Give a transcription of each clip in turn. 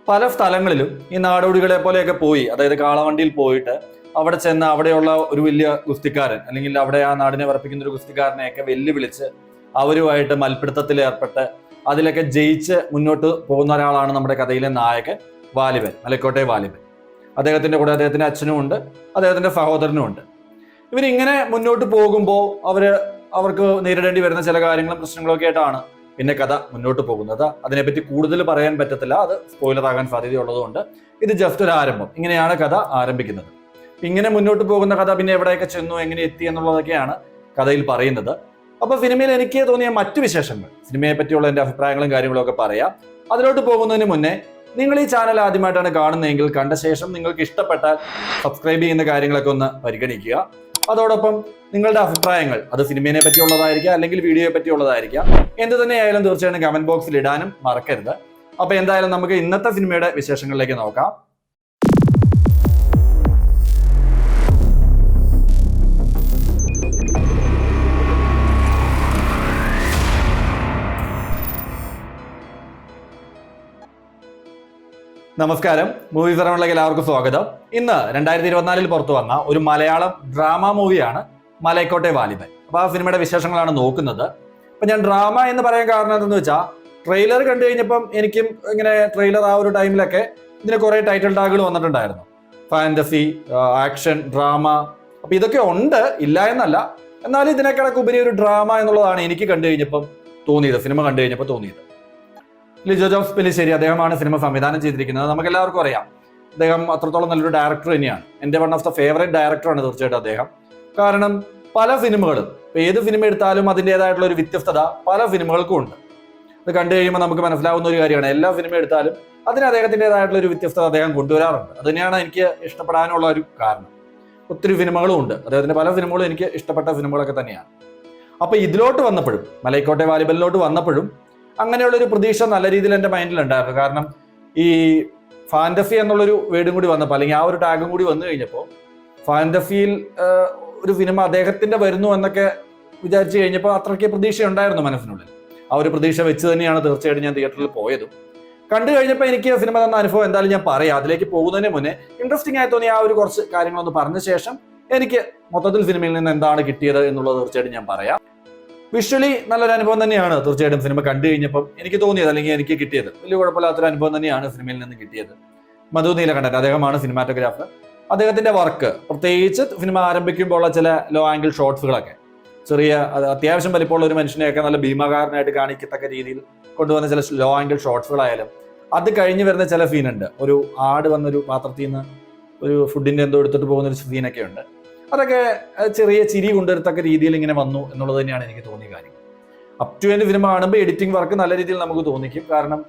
പല സ്ഥലങ്ങളിലും ഈ നാടോടികളെ പോലെയൊക്കെ പോയി, അതായത് കാളവണ്ടിയിൽ പോയിട്ട് അവിടെ ചെന്ന് അവിടെയുള്ള ഒരു വലിയ ഗുസ്തിക്കാരൻ അല്ലെങ്കിൽ അവിടെ ആ നാടിനെ വിറപ്പിക്കുന്ന ഒരു ഗുസ്തിക്കാരനെയൊക്കെ വെല്ലുവിളിച്ച് അവരുമായിട്ട് മൽപിടുത്തത്തിൽ ഏർപ്പെട്ട് അതിലൊക്കെ ജയിച്ച് മുന്നോട്ട് പോകുന്ന ഒരാളാണ് നമ്മുടെ കഥയിലെ നായകൻ വാലിബൻ, മലക്കോട്ടെ വാലിബൻ. അദ്ദേഹത്തിന്റെ കൂടെ അദ്ദേഹത്തിന്റെ അച്ഛനും ഉണ്ട്, അദ്ദേഹത്തിന്റെ സഹോദരനും ഉണ്ട്. ഇവരിങ്ങനെ മുന്നോട്ട് പോകുമ്പോൾ അവർക്ക് നേരിടേണ്ടി വരുന്ന ചില കാര്യങ്ങളും പ്രശ്നങ്ങളും ഒക്കെ ആയിട്ടാണ് പിന്നെ കഥ മുന്നോട്ട് പോകുന്നത്. അതിനെപ്പറ്റി കൂടുതൽ പറയാൻ പറ്റത്തില്ല, അത് സ്പോയിലർ ആകാൻ സാധ്യതയുള്ളതുകൊണ്ട് ഇത് ജസ്റ്റ് ഒരു ആരംഭം. ഇങ്ങനെയാണ് കഥ ആരംഭിക്കുന്നത്. ഇങ്ങനെ മുന്നോട്ട് പോകുന്ന കഥ പിന്നെ എവിടെയൊക്കെ ചെന്നു, എങ്ങനെ എത്തി എന്നുള്ളതൊക്കെയാണ് കഥയിൽ പറയുന്നത്. അപ്പൊ സിനിമയിൽ എനിക്ക് തോന്നിയ മറ്റു വിശേഷങ്ങൾ, സിനിമയെ പറ്റിയുള്ള എന്റെ അഭിപ്രായങ്ങളും കാര്യങ്ങളും ഒക്കെ പറയാം. അതിലോട്ട് പോകുന്നതിന് മുന്നേ നിങ്ങൾ ഈ ചാനൽ ആദ്യമായിട്ടാണ് കാണുന്നതെങ്കിൽ കണ്ട ശേഷം നിങ്ങൾക്ക് ഇഷ്ടപ്പെട്ടാൽ സബ്സ്ക്രൈബ് ചെയ്യുന്ന കാര്യങ്ങളൊക്കെ ഒന്ന് പരിഗണിക്കുക. അതോടൊപ്പം നിങ്ങളുടെ അഭിപ്രായങ്ങൾ, അത് സിനിമയെ പറ്റിയുള്ളതായിരിക്കാം അല്ലെങ്കിൽ വീഡിയോയെ പറ്റിയുള്ളതായിരിക്കാം, എന്ത് തന്നെയായാലും തീർച്ചയായും കമന്റ് ബോക്സിൽ ഇടാനും മറക്കരുത്. അപ്പൊ എന്തായാലും നമുക്ക് ഇന്നത്തെ സിനിമയുടെ വിശേഷങ്ങളിലേക്ക് നോക്കാം. നമസ്കാരം, മൂവി ഫെറോണിലേക്ക് എല്ലാവർക്കും സ്വാഗതം. ഇന്ന് 2024 പുറത്തു വന്ന ഒരു മലയാളം ഡ്രാമ മൂവിയാണ് മലൈക്കോട്ടെ വാലിബൻ. അപ്പൊ ആ സിനിമയുടെ വിശേഷങ്ങളാണ് നോക്കുന്നത്. അപ്പൊ ഞാൻ ഡ്രാമ എന്ന് പറയാൻ കാരണം എന്തെന്ന് വെച്ചാൽ, ട്രെയിലർ കണ്ടു കഴിഞ്ഞപ്പം എനിക്കും ഇങ്ങനെ ട്രെയിലർ ആ ഒരു ടൈമിലൊക്കെ ഇതിന് കുറെ ടൈറ്റിൽ ടാഗുകൾ വന്നിട്ടുണ്ടായിരുന്നു. Fantasy, action, drama. അപ്പൊ ഇതൊക്കെ ഉണ്ട്, ഇല്ല എന്നല്ല. എന്നാലും ഇതിനേക്കാളൊക്കെ ഉപരി ഒരു ഡ്രാമ എന്നുള്ളതാണ് എനിക്ക് കണ്ടു കഴിഞ്ഞപ്പം തോന്നിയത്, സിനിമ കണ്ടു കഴിഞ്ഞപ്പോൾ തോന്നിയത്. ലിജോ ജോസ് പെല്ലിശ്ശേരി അദ്ദേഹമാണ് സിനിമ സംവിധാനം ചെയ്തിരിക്കുന്നത്. നമുക്ക് എല്ലാവർക്കും അറിയാം, അദ്ദേഹം അത്രത്തോളം നല്ലൊരു ഡയറക്ടർ തന്നെയാണ്. എൻ്റെ വൺ ഓഫ് ദ ഫേവറേറ്റ് ഡയറക്ടറാണ് തീർച്ചയായിട്ടും അദ്ദേഹം. കാരണം പല സിനിമകളും, ഏത് സിനിമ എടുത്താലും അതിൻ്റെതായിട്ടുള്ള ഒരു വ്യത്യസ്തത പല സിനിമകൾക്കും ഉണ്ട്. അത് കണ്ടു കഴിയുമ്പോൾ നമുക്ക് മനസ്സിലാവുന്ന ഒരു കാര്യമാണ്. എല്ലാ സിനിമ എടുത്താലും അതിന് അദ്ദേഹത്തിൻ്റെതായിട്ടുള്ള ഒരു വ്യത്യസ്തത അദ്ദേഹം കൊണ്ടുവരാറുണ്ട്. അത് തന്നെയാണ് എനിക്ക് ഇഷ്ടപ്പെടാനുള്ള ഒരു കാരണം. ഒത്തിരി സിനിമകളും ഉണ്ട്, അദ്ദേഹത്തിന്റെ പല സിനിമകളും എനിക്ക് ഇഷ്ടപ്പെട്ട സിനിമകളൊക്കെ തന്നെയാണ്. അപ്പൊ ഇതിലോട്ട് വന്നപ്പോഴും, മലൈക്കോട്ടെ വാലിബനിലോട്ട് വന്നപ്പോഴും അങ്ങനെയുള്ളൊരു പ്രതീക്ഷ നല്ല രീതിയിൽ എൻ്റെ മൈൻഡിലുണ്ടായിരുന്നു. കാരണം ഈ ഫാന്റസി എന്നുള്ളൊരു വേർഡും കൂടി വന്നപ്പോൾ, അല്ലെങ്കിൽ ആ ഒരു ടാഗും കൂടി വന്നു കഴിഞ്ഞപ്പോൾ, ഫാന്റസിയിൽ ഒരു സിനിമ അദ്ദേഹത്തിന്റെ വരുന്നു എന്നൊക്കെ വിചാരിച്ചു കഴിഞ്ഞപ്പോൾ അത്രയ്ക്ക് പ്രതീക്ഷ ഉണ്ടായിരുന്നു മനസ്സിനുള്ളിൽ. ആ ഒരു പ്രതീക്ഷ വെച്ച് തന്നെയാണ് തീർച്ചയായിട്ടും ഞാൻ തിയേറ്ററിൽ പോയതും. കണ്ടു കഴിഞ്ഞപ്പോൾ എനിക്ക് സിനിമ തന്ന അനുഭവം എന്തായാലും ഞാൻ പറയാം. അതിലേക്ക് പോകുന്നതിന് മുന്നേ ഇൻട്രസ്റ്റിംഗ് ആയി തോന്നിയ ആ ഒരു കുറച്ച് കാര്യങ്ങളൊന്ന് പറഞ്ഞ ശേഷം എനിക്ക് മൊത്തത്തിൽ സിനിമയിൽ നിന്ന് എന്താണ് കിട്ടിയത് എന്നുള്ളത് തീർച്ചയായിട്ടും ഞാൻ പറയാം. വിഷ്വലി നല്ലൊരു അനുഭവം തന്നെയാണ് തീർച്ചയായിട്ടും സിനിമ കണ്ടു കഴിഞ്ഞപ്പം എനിക്ക് തോന്നിയത്, അല്ലെങ്കിൽ എനിക്ക് കിട്ടിയത്. വലിയ കുഴപ്പമില്ലാത്തൊരു അനുഭവം തന്നെയാണ് സിനിമയിൽ നിന്ന് കിട്ടിയത്. മധു നീലകണ്ഠൻ അദ്ദേഹമാണ് സിനിമാറ്റോഗ്രാഫർ. അദ്ദേഹത്തിന്റെ വർക്ക്, പ്രത്യേകിച്ച് സിനിമ ആരംഭിക്കുമ്പോൾ ചില ലോ ആംഗിൾ ഷോട്ട്സുകളൊക്കെ, ചെറിയ അത്യാവശ്യം വലിപ്പമുള്ള ഒരു മനുഷ്യനെയൊക്കെ നല്ല ഭീമാകാരനായിട്ട് കാണിക്കത്തക്ക രീതിയിൽ കൊണ്ടുവന്ന ചില ലോ ആംഗിൾ ഷോട്ട്സുകളായാലും, അത് കഴിഞ്ഞ് വരുന്ന ചില സീനുണ്ട്. ഒരു ആട് വന്നൊരു പാത്രത്തിൽ നിന്ന് ഒരു ഫുഡിന്റെ എന്തോ എടുത്തിട്ട് പോകുന്ന ഒരു സീനൊക്കെ ഉണ്ട്. അതൊക്കെ ചെറിയ ചിരി കൊണ്ടുവരത്തക്ക രീതിയിൽ ഇങ്ങനെ വന്നു എന്നുള്ളത് തന്നെയാണ് എനിക്ക് തോന്നിയ കാര്യം. അപ് ടു എൻഡ് സിനിമ കാണുമ്പോൾ എഡിറ്റിംഗ് വർക്ക് നല്ല രീതിയിൽ നമുക്ക് തോന്നിക്കും. കാരണം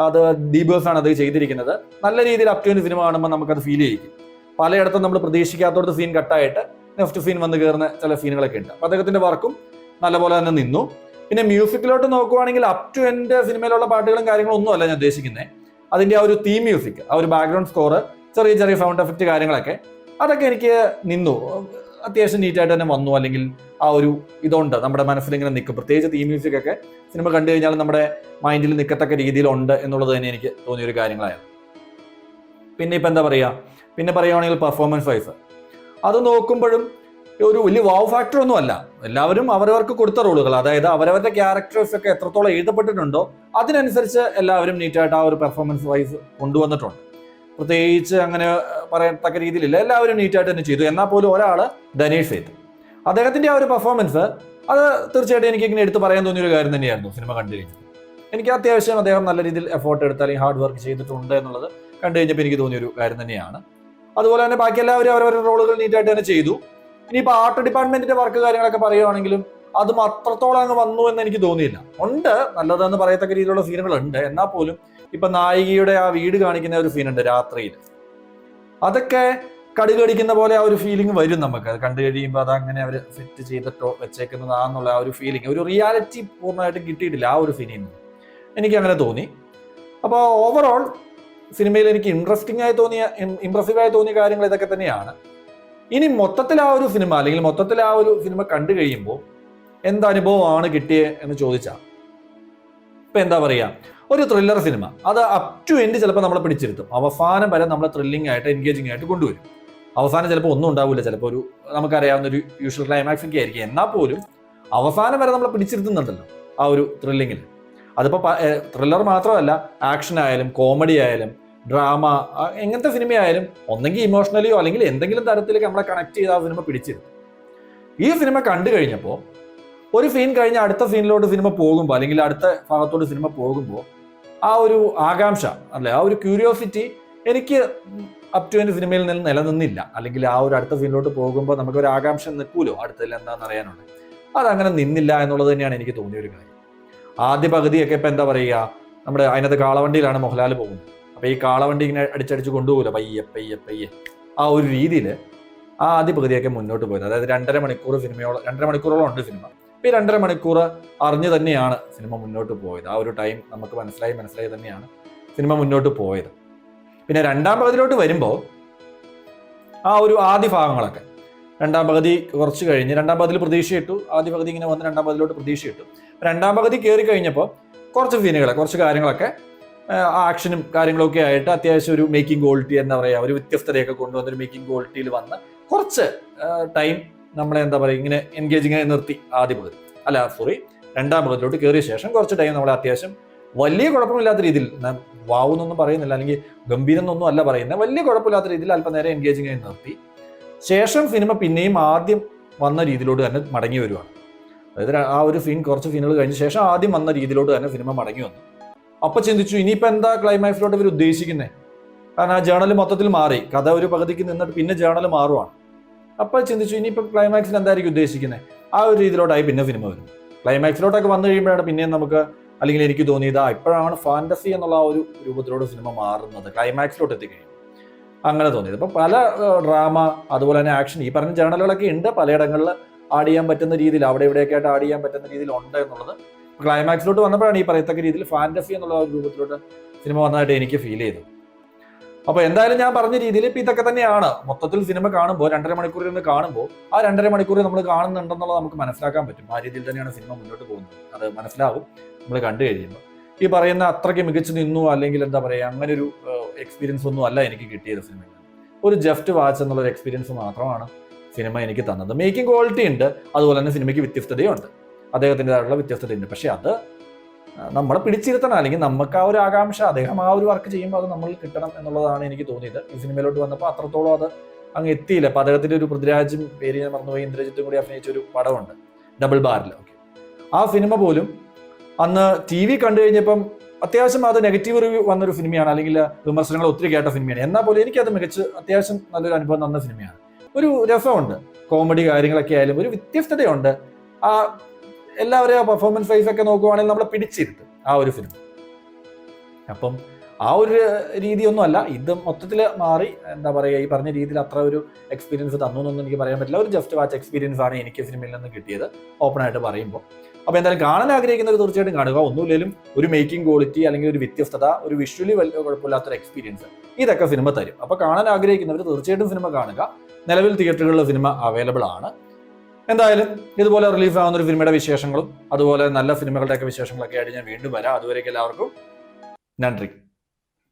അത് ദീപേഴ്സ് ആണ് അത് ചെയ്തിരിക്കുന്നത്. നല്ല രീതിയിൽ അപ് ടു എൻഡ് സിനിമ കാണുമ്പോൾ നമുക്കത് ഫീൽ ചെയ്യിക്കും. പലയിടത്തും നമ്മൾ പ്രതീക്ഷിക്കാത്തോടത്ത് സീൻ കട്ടായിട്ട് നെക്സ്റ്റ് സീൻ വന്ന് കയറുന്ന ചില സീനുകളൊക്കെ ഉണ്ട്. അപ്പൊ അദ്ദേഹത്തിന്റെ വർക്കും നല്ലപോലെ തന്നെ നിന്നു. പിന്നെ മ്യൂസിക്കിലോട്ട് നോക്കുവാണെങ്കിൽ അപ് ടു എൻഡ് സിനിമയിലുള്ള പാട്ടുകളും കാര്യങ്ങളും ഒന്നും അല്ല ഞാൻ ഉദ്ദേശിക്കുന്നത്. അതിന്റെ ആ ഒരു തീം മ്യൂസിക്, ആ ഒരു ബാക്ക്ഗ്രൗണ്ട് സ്കോർ, ചെറിയ ചെറിയ സൗണ്ട് എഫക്റ്റ് കാര്യങ്ങളൊക്കെ, അതൊക്കെ എനിക്ക് നിന്നു. അത്യാവശ്യം നീറ്റായിട്ട് തന്നെ വന്നു. അല്ലെങ്കിൽ ആ ഒരു ഇതുണ്ട്, നമ്മുടെ മനസ്സിൽ ഇങ്ങനെ നിൽക്കും. പ്രത്യേകിച്ച് തീം മ്യൂസിക് ഒക്കെ സിനിമ കണ്ടു കഴിഞ്ഞാൽ നമ്മുടെ മൈൻഡിൽ നിൽക്കത്തക്ക രീതിയിലുണ്ട് എന്നുള്ളത് തന്നെ എനിക്ക് തോന്നിയൊരു കാര്യങ്ങളായിരുന്നു. പിന്നെ ഇപ്പം എന്താ പറയുക, പിന്നെ പറയുകയാണെങ്കിൽ പെർഫോമൻസ് വൈസ് അത് നോക്കുമ്പോഴും ഒരു വലിയ വാവ് ഫാക്ടർ ഒന്നും അല്ല. എല്ലാവരും അവരവർക്ക് കൊടുത്ത റോളുകൾ, അതായത് അവരവരുടെ ക്യാരക്ടേഴ്സ് ഒക്കെ എത്രത്തോളം എഴുതപ്പെട്ടിട്ടുണ്ടോ അതിനനുസരിച്ച് എല്ലാവരും നീറ്റായിട്ട് ആ ഒരു പെർഫോമൻസ് വൈസ് കൊണ്ടുവന്നിട്ടുണ്ട്. പ്രത്യേകിച്ച് അങ്ങനെ പറയത്തക്ക രീതിയിലില്ല, എല്ലാവരും നീറ്റായിട്ട് തന്നെ ചെയ്തു. എന്നാൽ പോലും ഒരാള് ധനേഷ് സേത്ത്, അദ്ദേഹത്തിന്റെ ആ ഒരു പെർഫോമൻസ്, അത് തീർച്ചയായിട്ടും എനിക്ക് ഇങ്ങനെ എടുത്ത് പറയാൻ തോന്നിയൊരു കാര്യം തന്നെയായിരുന്നു സിനിമ കണ്ടു കഴിഞ്ഞപ്പോൾ. എനിക്ക് അത്യാവശ്യം അദ്ദേഹം നല്ല രീതിയിൽ എഫോർട്ട് എടുത്ത് അല്ലെങ്കിൽ ഹാർഡ് വർക്ക് ചെയ്തിട്ടുണ്ട് എന്നുള്ളത് കണ്ടു കഴിഞ്ഞപ്പോൾ എനിക്ക് തോന്നിയൊരു കാര്യം തന്നെയാണ്. അതുപോലെ തന്നെ ബാക്കി എല്ലാവരും അവരവരുടെ റോളുകൾ നീറ്റായിട്ട് തന്നെ ചെയ്തു. ഇനിയിപ്പോൾ ആർട്ട് ഡിപ്പാർട്ട്മെന്റിന്റെ വർക്ക് കാര്യങ്ങളൊക്കെ പറയുകയാണെങ്കിലും അതും അത്രത്തോളം അങ്ങ് വന്നു എന്ന് എനിക്ക് തോന്നിയില്ല. ഉണ്ട്, നല്ലതെന്ന് പറയത്തക്ക രീതിയിലുള്ള സീനുകളുണ്ട്. എന്നാൽ പോലും ഇപ്പൊ നായികയുടെ ആ വീട് കാണിക്കുന്ന ഒരു സീനുണ്ട് രാത്രിയിൽ, അതൊക്കെ കടികടിക്കുന്ന പോലെ ആ ഒരു ഫീലിംഗ് വരും നമുക്ക്. അത് കണ്ടു കഴിയുമ്പോൾ അതങ്ങനെ അവർ സെറ്റ് ചെയ്തിട്ടോ വെച്ചേക്കുന്നതാന്നുള്ള ആ ഒരു ഫീലിംഗ്, ഒരു റിയാലിറ്റി പൂർണ്ണമായിട്ട് കിട്ടിയിട്ടില്ല ആ ഒരു സീനിൽ നിന്ന്. എനിക്ക് അങ്ങനെ തോന്നി. അപ്പോൾ ഓവറോൾ സിനിമയിൽ എനിക്ക് ഇംപ്രസീവായി തോന്നിയ കാര്യങ്ങൾ ഇതൊക്കെ തന്നെയാണ്. ഇനി മൊത്തത്തിൽ ആ ഒരു സിനിമ, അല്ലെങ്കിൽ മൊത്തത്തിൽ ആ ഒരു സിനിമ കണ്ടു കഴിയുമ്പോൾ എന്തനുഭവമാണ് കിട്ടിയത് എന്ന് ചോദിച്ചാൽ, ഇപ്പൊ എന്താ പറയാ, ഒരു ത്രില്ലർ സിനിമ അത് അപ് ടു എൻഡ് ചിലപ്പോൾ നമ്മളെ പിടിച്ചിരുത്തും. അവസാനം വരെ നമ്മളെ ത്രില്ലിംഗ് ആയിട്ട് എൻഗേജിംഗ് ആയിട്ട് കൊണ്ടുവരും. അവസാനം ചിലപ്പോൾ ഒന്നും ഉണ്ടാവില്ല, ചിലപ്പോൾ ഒരു നമുക്കറിയാവുന്ന ഒരു യൂഷ്വൽ ക്ലൈമാക്സ് ഒക്കെ ആയിരിക്കും. എന്നാൽ പോലും അവസാനം വരെ നമ്മളെ പിടിച്ചിരുത്തുന്നുണ്ടല്ലോ ആ ഒരു ത്രില്ലിങ്ങിൽ. അതിപ്പോൾ ത്രില്ലർ മാത്രമല്ല, ആക്ഷൻ ആയാലും കോമഡി ആയാലും ഡ്രാമ എങ്ങനത്തെ സിനിമയായാലും ഒന്നെങ്കിൽ ഇമോഷണലിയോ അല്ലെങ്കിൽ എന്തെങ്കിലും തരത്തിലേക്ക് നമ്മളെ കണക്ട് ചെയ്ത് ആ സിനിമ പിടിച്ചിരുത്തും. ഈ സിനിമ കണ്ടു കഴിഞ്ഞപ്പോൾ ഒരു സീൻ കഴിഞ്ഞ് അടുത്ത സീനിലോട്ട് സിനിമ പോകുമ്പോൾ അല്ലെങ്കിൽ അടുത്ത ഭാഗത്തോട്ട് സിനിമ പോകുമ്പോൾ ആ ഒരു ആകാംക്ഷ അല്ലെ, ആ ഒരു ക്യൂരിയോസിറ്റി എനിക്ക് അപ് ടു എൻഡ് സിനിമയിൽ നിന്ന് നിലനിന്നില്ല. അല്ലെങ്കിൽ ആ ഒരു അടുത്ത സീനിലോട്ട് പോകുമ്പോൾ നമുക്കൊരു ആകാംക്ഷ നിൽക്കൂലോ അടുത്തതിൽ എന്താണെന്ന് അറിയാനുള്ളത്, അതങ്ങനെ നിന്നില്ല എന്നുള്ളത് തന്നെയാണ് എനിക്ക് തോന്നിയ ഒരു കാര്യം. ആദ്യ പകുതിയൊക്കെ ഇപ്പം എന്താ പറയുക, നമ്മുടെ അതിനകത്ത് കാളവണ്ടിയിലാണ് മോഹൻലാൽ പോകുന്നത്. അപ്പോൾ ഈ കാളവണ്ടി ഇങ്ങനെ അടിച്ചടിച്ച് കൊണ്ടുപോകില്ല പയ്യെ പയ്യെ പയ്യെ, ആ ഒരു രീതിയിൽ ആ ആദ്യ പകുതിയൊക്കെ മുന്നോട്ട് പോയത്. അതായത് 2.5 മണിക്കൂർ സിനിമയോളം, 2.5 മണിക്കൂറോളം ഉണ്ട് സിനിമ. അപ്പോൾ ഈ 2.5 മണിക്കൂർ അറിഞ്ഞ് തന്നെയാണ് സിനിമ മുന്നോട്ട് പോയത്. ആ ഒരു ടൈം നമുക്ക് മനസ്സിലായി തന്നെയാണ് സിനിമ മുന്നോട്ട് പോയത്. പിന്നെ രണ്ടാം പകുതിയിലോട്ട് വരുമ്പോൾ ആ ഒരു ആദ്യ ഭാഗങ്ങളൊക്കെ, രണ്ടാം പകുതി കുറച്ച് കഴിഞ്ഞ് രണ്ടാം പകുതിയിൽ പ്രതീക്ഷയിട്ടു, ആദ്യ പകുതി ഇങ്ങനെ വന്ന് രണ്ടാം പകുതിയിലോട്ട് പ്രതീക്ഷയിട്ടു. രണ്ടാം പകുതി കയറി കഴിഞ്ഞപ്പോൾ കുറച്ച് സീനുകൾ, കുറച്ച് കാര്യങ്ങളൊക്കെ ആക്ഷനും കാര്യങ്ങളൊക്കെ ആയിട്ട് അത്യാവശ്യം ഒരു മേക്കിംഗ് ക്വാളിറ്റി എന്താ പറയുക, ഒരു വ്യത്യസ്തതയൊക്കെ കൊണ്ടുവന്നൊരു മേക്കിംഗ് ക്വാളിറ്റിയിൽ വന്ന് കുറച്ച് ടൈം നമ്മളെ എന്താ പറയുക ഇങ്ങനെ എൻഗേജിങ് ആയി നിർത്തി. രണ്ടാം പകുതിയിലോട്ട് കയറിയ ശേഷം കുറച്ച് ടൈം നമ്മളെ അത്യാവശ്യം വലിയ കുഴപ്പമില്ലാത്ത രീതിയിൽ, വാവെന്നൊന്നും പറയുന്നില്ല അല്ലെങ്കിൽ ഗംഭീരം എന്നൊന്നും അല്ല പറയുന്നത്, വലിയ കുഴപ്പമില്ലാത്ത രീതിയിൽ അല്പം നേരം എൻഗേജിങ് ആയി നിർത്തി ശേഷം സിനിമ പിന്നെയും ആദ്യം വന്ന രീതിയിലോട്ട് തന്നെ മടങ്ങി വരുവാണ്. അതായത് ആ ഒരു കുറച്ച് സീനുകൾ കഴിഞ്ഞ ശേഷം ആദ്യം വന്ന രീതിയിലോട്ട് തന്നെ സിനിമ മടങ്ങി വന്നു. അപ്പൊ ചിന്തിച്ചു ഇനിയിപ്പോൾ എന്താ ക്ലൈമാക്സിലോട്ട് ഇവർ ഉദ്ദേശിക്കുന്നത്? കാരണം ആ ജേണൽ മൊത്തത്തിൽ മാറി, കഥ ഒരു പകുതിക്ക് നിന്നിട്ട് പിന്നെ ജേണൽ മാറുവാണ്. അപ്പൊ ചിന്തിച്ചു ഇനിയിപ്പോൾ ക്ലൈമാക്സിൽ എന്തായിരിക്കും ഉദ്ദേശിക്കുന്നത്? ആ ഒരു രീതിയിലോട്ടായി പിന്നെ സിനിമ വരും. ക്ലൈമാക്സിലോട്ടൊക്കെ വന്നു കഴിയുമ്പോഴാണ് പിന്നെയും നമുക്ക്, അല്ലെങ്കിൽ എനിക്ക് തോന്നിയത് ഇപ്പോഴാണ് ഫാന്റസി എന്നുള്ള ആ ഒരു രൂപത്തിലോട്ട് സിനിമ മാറുന്നത് ക്ലൈമാക്സിലോട്ട് എത്തിക്കഴിഞ്ഞു, അങ്ങനെ തോന്നിയത്. അപ്പൊ പല ഡ്രാമ അതുപോലെ തന്നെ ആക്ഷൻ ഈ പറഞ്ഞ ജേണലുകളൊക്കെ ഉണ്ട്, പലയിടങ്ങളിൽ ആഡ് ചെയ്യാൻ പറ്റുന്ന രീതിയിൽ, അവിടെ ഇവിടെയൊക്കെ ആയിട്ട് ആഡ് ചെയ്യാൻ പറ്റുന്ന രീതിയിൽ ഉണ്ട് എന്നുള്ളത് ക്ലൈമാക്സിലോട്ട് വന്നപ്പോഴാണ് ഈ പറയത്തക്ക രീതിയിൽ ഫാന്റസി എന്നുള്ള ഒരു രൂപത്തിലോട്ട് സിനിമ വന്നതായിട്ട് എനിക്ക് ഫീൽ ചെയ്തു. അപ്പോൾ എന്തായാലും ഞാൻ പറഞ്ഞ രീതിയിൽ ഇപ്പം ഇതൊക്കെ തന്നെയാണ് മൊത്തത്തിൽ സിനിമ കാണുമ്പോൾ 2.5 മണിക്കൂറിൽ നിന്ന് കാണുമ്പോൾ ആ 2.5 മണിക്കൂർ നമ്മൾ കാണുന്നുണ്ടെന്നുള്ളത് നമുക്ക് മനസ്സിലാക്കാൻ പറ്റും. ആ രീതിയിൽ തന്നെയാണ് സിനിമ മുന്നോട്ട് പോകുന്നത്, അത് മനസ്സിലാവും നമ്മൾ കണ്ടു കഴിയുമ്പോൾ. ഈ പറയുന്ന അത്രയ്ക്ക് മികച്ചു നിന്നു അല്ലെങ്കിൽ എന്താ പറയുക അങ്ങനെ ഒരു എക്സ്പീരിയൻസ് ഒന്നും അല്ല എനിക്ക് കിട്ടിയത് സിനിമയിൽ. ഒരു ജസ്റ്റ് വാച്ച് എന്നുള്ളൊരു എക്സ്പീരിയൻസ് മാത്രമാണ് സിനിമ എനിക്ക് തന്നത്. മേക്കിംഗ് ക്വാളിറ്റി ഉണ്ട്, അതുപോലെ തന്നെ സിനിമയ്ക്ക് വ്യത്യസ്തതയുണ്ട്, അദ്ദേഹത്തിൻ്റെതായിട്ടുള്ള വ്യത്യസ്തതയുണ്ട്. പക്ഷെ അത് നമ്മളെ പിടിച്ചിരുത്തണം, അല്ലെങ്കിൽ നമുക്ക് ആ ഒരു ആകാംക്ഷ, അദ്ദേഹം ആ ഒരു വർക്ക് ചെയ്യുമ്പോൾ അത് നമ്മൾ കിട്ടണം എന്നുള്ളതാണ് എനിക്ക് തോന്നിയത്. ഈ സിനിമയിലോട്ട് വന്നപ്പോൾ അത്രത്തോളം അത് അങ്ങ് എത്തിയില്ല. അപ്പോൾ അദ്ദേഹത്തിൻ്റെ ഒരു പൃഥ്വിരാജും പേര് ഞാൻ മറന്നുപോയി, ഇന്ദ്രജിത്തും കൂടി അഭിനയിച്ച ഒരു പടമുണ്ട് ഡബിൾ ബാരൽ. ഓക്കെ, ആ സിനിമ പോലും അന്ന് TV കണ്ടു കഴിഞ്ഞപ്പം അത്യാവശ്യം അത് നെഗറ്റീവ് റിവ്യൂ വന്നൊരു സിനിമയാണ്, അല്ലെങ്കിൽ വിമർശനങ്ങൾ ഒത്തിരി കേട്ട സിനിമയാണ്. എന്നാൽ പോലും എനിക്കത് മികച്ച് അത്യാവശ്യം നല്ലൊരു അനുഭവം തന്ന സിനിമയാണ്. ഒരു രസമുണ്ട്, കോമഡി കാര്യങ്ങളൊക്കെ ആയാലും ഒരു വ്യത്യസ്തതയുണ്ട്. ആ എല്ലാവരെയും പെർഫോമൻസ് വൈസ് ഒക്കെ നോക്കുവാണെങ്കിൽ നമ്മളെ പിടിച്ചിരുത്തും ആ ഒരു ഫിലിം. അപ്പം ആ ഒരു രീതിയൊന്നും അല്ല ഇത്, മൊത്തത്തിൽ മാറി. എന്താ പറയുക, ഈ പറഞ്ഞ രീതിയിൽ അത്ര ഒരു എക്സ്പീരിയൻസ് തന്നു എന്നൊന്നും എനിക്ക് പറയാൻ പറ്റില്ല. ഒരു ജസ്റ്റ് വാച്ച് എക്സ്പീരിയൻസ് ആണ് എനിക്ക് സിനിമയിൽ നിന്ന് കിട്ടിയത്, ഓപ്പൺ ആയിട്ട് പറയുമ്പോൾ. അപ്പോൾ എന്തായാലും കാണാൻ ആഗ്രഹിക്കുന്നവർ തീർച്ചയായിട്ടും കാണുക. ഒന്നുമില്ലെങ്കിലും ഒരു മേക്കിംഗ് ക്വാളിറ്റി അല്ലെങ്കിൽ ഒരു വ്യത്യസ്തത, ഒരു വിഷ്വലി കുഴപ്പമില്ലാത്തൊരു എക്സ്പീരിയൻസ് ഇതൊക്കെ സിനിമ തരും. അപ്പോൾ കാണാൻ ആഗ്രഹിക്കുന്നവർ തീർച്ചയായിട്ടും സിനിമ കാണുക. നിലവിൽ തിയേറ്ററുകളിൽ സിനിമ അവൈലബിൾ ആണ്. എന്തായാലും ഇതുപോലെ റിലീസ് ആവുന്ന ഒരു സിനിമയുടെ വിശേഷങ്ങളും അതുപോലെ നല്ല സിനിമകളുടെയൊക്കെ വിശേഷങ്ങളൊക്കെ ആയിട്ട് ഞാൻ വീണ്ടും വരാം. അതുവരേക്കും എല്ലാവർക്കും നന്ദി.